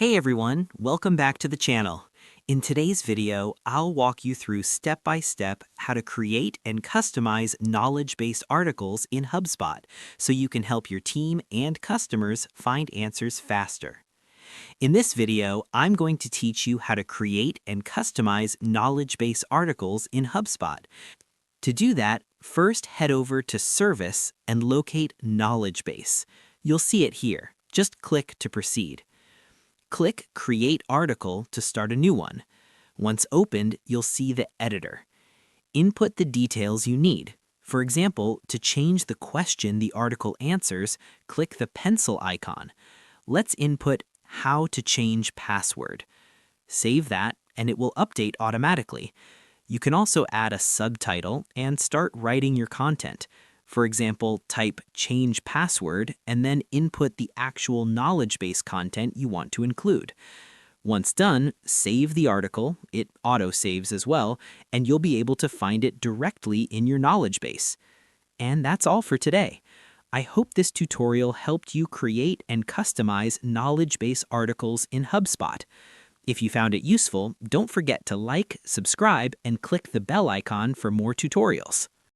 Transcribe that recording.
Hey everyone, welcome back to the channel. In today's video, I'll walk you through step-by-step how to create and customize knowledge-based articles in Hubspot so you can help your team and customers find answers faster. In this video, I'm going to teach you how to create and customize knowledge-based articles in Hubspot. To do that, first head over to Service and locate Knowledge Base. You'll see it here. Just click to proceed. Click Create Article to start a new one. Once opened, you'll see the editor. Input the details you need. For example, to change the question the article answers, click the pencil icon. Let's input how to change password. Save that, and it will update automatically. You can also add a subtitle and start writing your content. For example, type change password and then input the actual knowledge base content you want to include. Once done, save the article, it auto-saves as well, and you'll be able to find it directly in your knowledge base. And that's all for today. I hope this tutorial helped you create and customize knowledge base articles in Hubspot. If you found it useful, don't forget to like, subscribe, and click the bell icon for more tutorials.